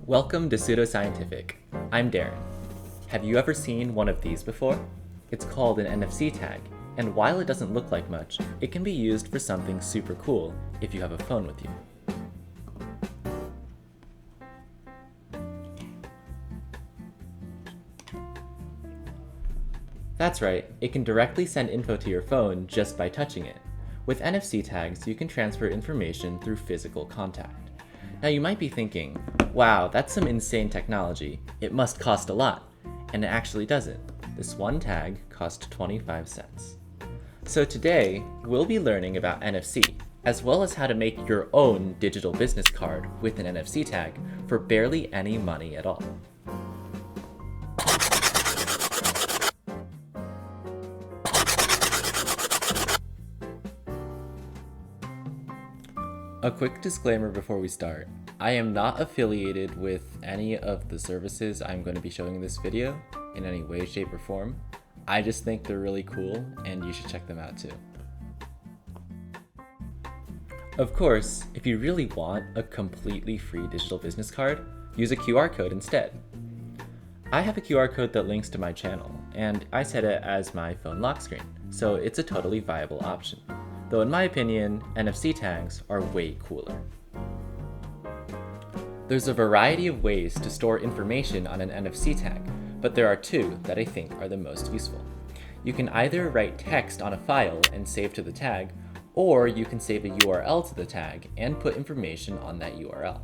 Welcome to Pseudoscientific. I'm Darren. Have you ever seen one of these before? It's called an NFC tag, and while it doesn't look like much, it can be used for something super cool if you have a phone with you. That's right, it can directly send info to your phone just by touching it. With NFC tags, you can transfer information through physical contact. Now you might be thinking, wow, that's some insane technology. It must cost a lot. And it actually doesn't. This one tag cost 25 cents. So today, we'll be learning about NFC, as well as how to make your own digital business card with an NFC tag for barely any money at all. A quick disclaimer before we start. I am not affiliated with any of the services I'm going to be showing in this video in any way, shape, or form. I just think they're really cool and you should check them out too. Of course, if you really want a completely free digital business card, use a QR code instead. I have a QR code that links to my channel, and I set it as my phone lock screen, so it's a totally viable option. Though in my opinion, NFC tags are way cooler. There's a variety of ways to store information on an NFC tag, but there are two that I think are the most useful. You can either write text on a file and save to the tag, or you can save a URL to the tag and put information on that URL.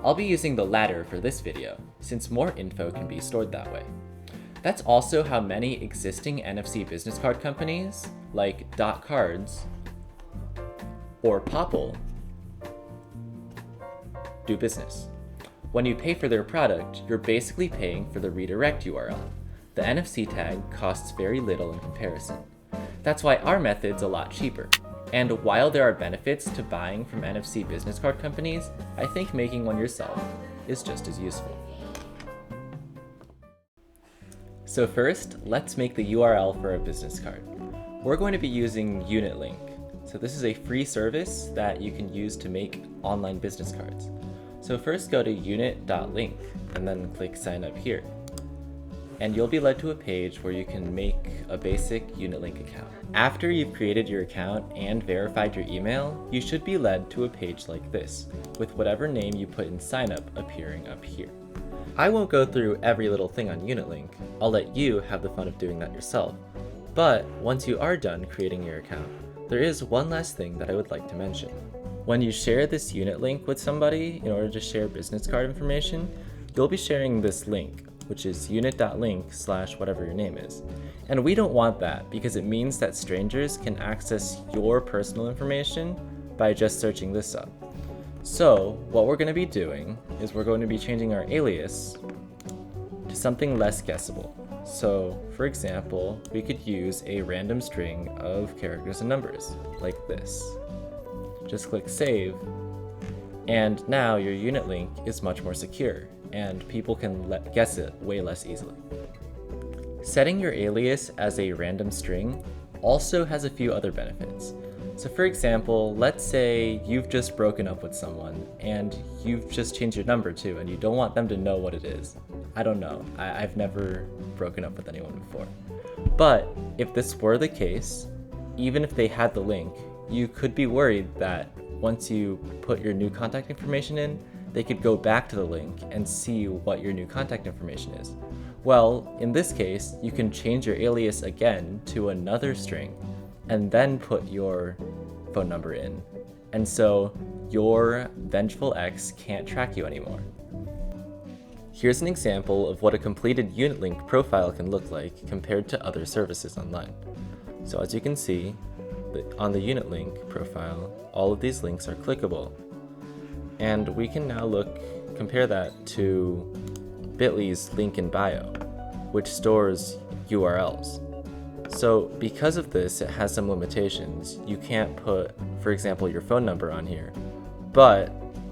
I'll be using the latter for this video, since more info can be stored that way. That's also how many existing NFC business card companies, like Dot.cards or Popl, do business. When you pay for their product, you're basically paying for the redirect URL. The NFC tag costs very little in comparison. That's why our method's a lot cheaper. And while there are benefits to buying from NFC business card companies, I think making one yourself is just as useful. So first, let's make the URL for a business card. We're going to be using Unit.Link. So this is a free service that you can use to make online business cards. So first go to Unit.Link and then click sign up here. And you'll be led to a page where you can make a basic Unit.Link account. After you've created your account and verified your email, you should be led to a page like this, with whatever name you put in sign up appearing up here. I won't go through every little thing on Unit.Link. I'll let you have the fun of doing that yourself. But once you are done creating your account, there is one last thing that I would like to mention. When you share this Unit.Link with somebody in order to share business card information, you'll be sharing this link, which is Unit.Link/whatever your name is. And we don't want that because it means that strangers can access your personal information by just searching this up. So what we're going to be doing is we're going to be changing our alias to something less guessable. So, for example, we could use a random string of characters and numbers, like this. Just click save, and now your Unit.Link is much more secure, and people can guess it way less easily. Setting your alias as a random string also has a few other benefits. So for example, let's say you've just broken up with someone, and you've just changed your number too, and you don't want them to know what it is. I don't know, I've never broken up with anyone before. But if this were the case, even if they had the link, you could be worried that once you put your new contact information in, they could go back to the link and see what your new contact information is. Well, in this case, you can change your alias again to another string and then put your phone number in. And so your vengeful ex can't track you anymore. Here's an example of what a completed Unit.Link profile can look like compared to other services online. So as you can see, on the Unit.Link profile, all of these links are clickable. And we can now compare that to Bitly's link in bio, which stores URLs. So because of this, it has some limitations. You can't put, for example, your phone number on here. But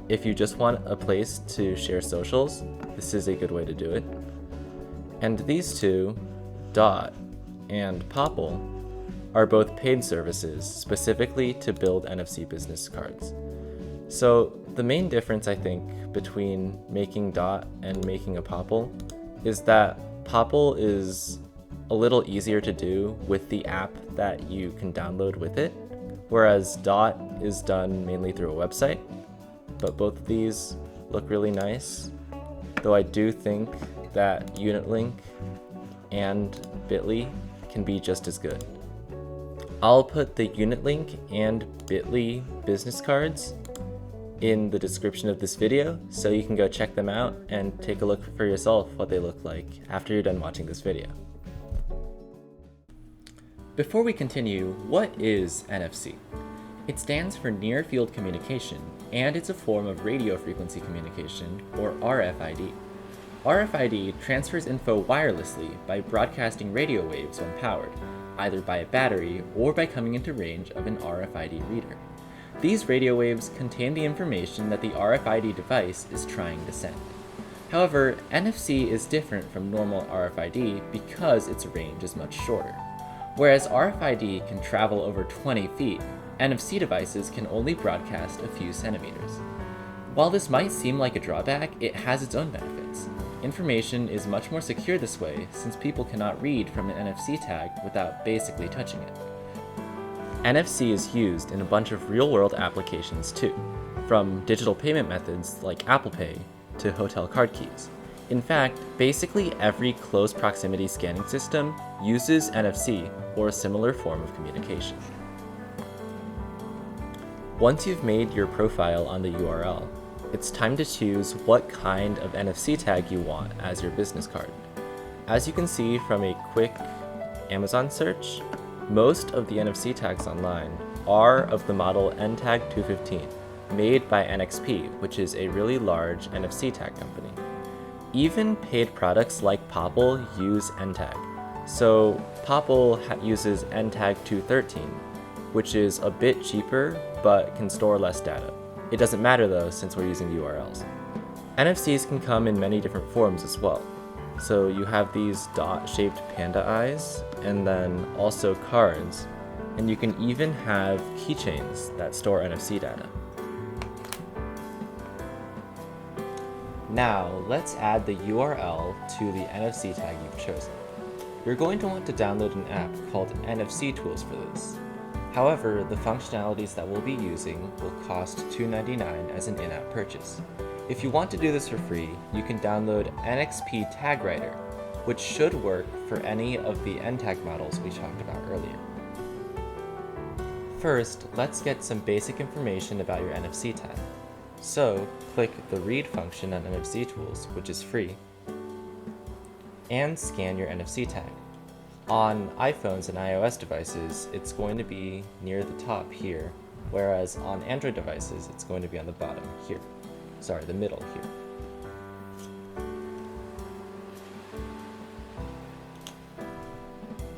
if you just want a place to share socials, this is a good way to do it. And these two, Dot and Popl, are both paid services specifically to build NFC business cards. So The main difference, I think, between making Dot and making a Popple is that Popple is a little easier to do with the app that you can download with it, whereas Dot is done mainly through a website. But both of these look really nice, though I do think that Unit.Link and Bitly can be just as good. I'll put the Unit.Link and Bitly business cards in the description of this video, so you can go check them out and take a look for yourself what they look like after you're done watching this video. Before we continue, what is NFC? It stands for Near Field Communication, and it's a form of radio frequency communication, or RFID. RFID transfers info wirelessly by broadcasting radio waves when powered, either by a battery or by coming into range of an RFID reader. These radio waves contain the information that the RFID device is trying to send. However, NFC is different from normal RFID because its range is much shorter. Whereas RFID can travel over 20 feet, NFC devices can only broadcast a few centimeters. While this might seem like a drawback, it has its own benefits. Information is much more secure this way since people cannot read from an NFC tag without basically touching it. NFC is used in a bunch of real-world applications too, from digital payment methods like Apple Pay to hotel card keys. In fact, basically every close proximity scanning system uses NFC or a similar form of communication. Once you've made your profile on the URL, it's time to choose what kind of NFC tag you want as your business card. As you can see from a quick Amazon search, most of the NFC tags online are of the model NTAG 215, made by NXP, which is a really large NFC tag company. Even paid products like Popple use NTAG. So Popple uses NTAG 213, which is a bit cheaper but can store less data. It doesn't matter though, since we're using URLs. NFCs can come in many different forms as well. So you have these dot-shaped panda eyes, and then also cards, and you can even have keychains that store NFC data. Now, let's add the URL to the NFC tag you've chosen. You're going to want to download an app called NFC Tools for this. However, the functionalities that we'll be using will cost $2.99 as an in-app purchase. If you want to do this for free, you can download NXP Tag Writer, which should work for any of the NTAG models we talked about earlier. First, let's get some basic information about your NFC tag. So, click the Read function on NFC Tools, which is free, and scan your NFC tag. On iPhones and iOS devices, it's going to be near the top here, whereas on Android devices, it's going to be on the bottom here. Sorry, the middle here.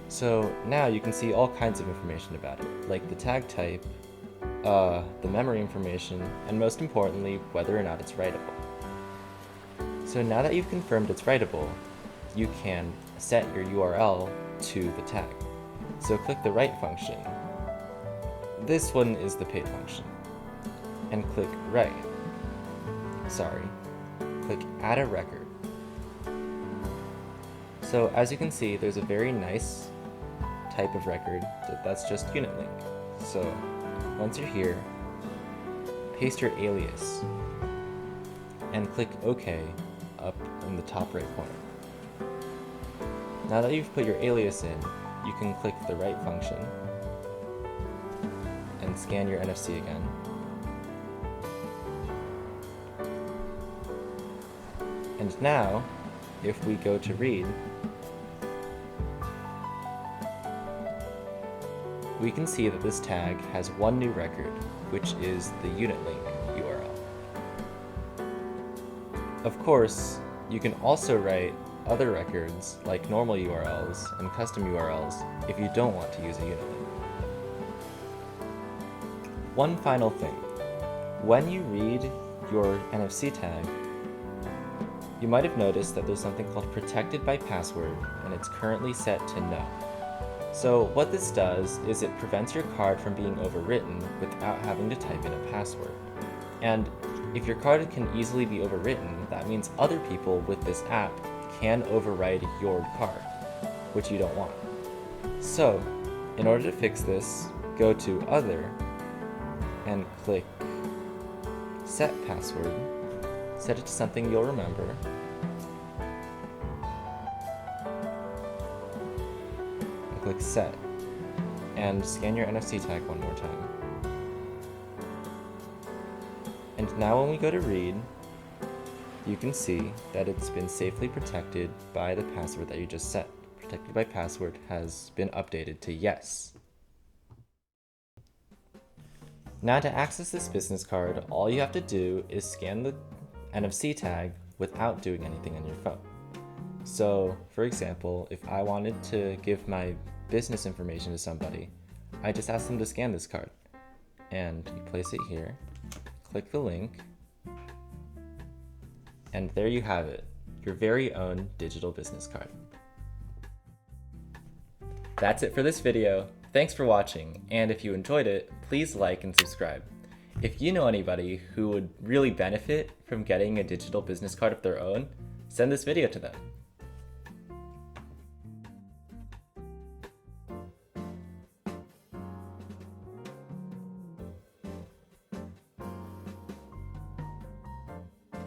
So now you can see all kinds of information about it, like the tag type, the memory information, and most importantly, whether or not it's writable. So now that you've confirmed it's writable, you can set your URL to the tag. So click the Write function. This one is the paid function. And click Write. Click Add a Record. So as you can see, there's a very nice type of record that's just Unit.Link. So once you're here, paste your alias and click OK up in the top right corner. Now that you've put your alias in, you can click the Write function and scan your NFC again. And now, if we go to read, we can see that this tag has one new record, which is the Unit.Link URL. Of course, you can also write other records like normal URLs and custom URLs if you don't want to use a Unit.Link. One final thing. When you read your NFC tag, you might have noticed that there's something called Protected by Password, and it's currently set to No. So what this does is it prevents your card from being overwritten without having to type in a password. And If your card can easily be overwritten, that means other people with this app can override your card, which you don't want. So, in order to fix this, go to Other and click Set Password. Set it to something you'll remember. And click Set. And scan your NFC tag one more time. And now when we go to read, you can see that it's been safely protected by the password that you just set. Protected by password has been updated to yes. Now to access this business card, all you have to do is scan the NFC tag without doing anything on your phone. So, for example, if I wanted to give my business information to somebody, I just ask them to scan this card. And you place it here, click the link, and there you have it, your very own digital business card. That's it for this video. Thanks for watching, and if you enjoyed it, please like and subscribe. If you know anybody who would really benefit from getting a digital business card of their own, send this video to them.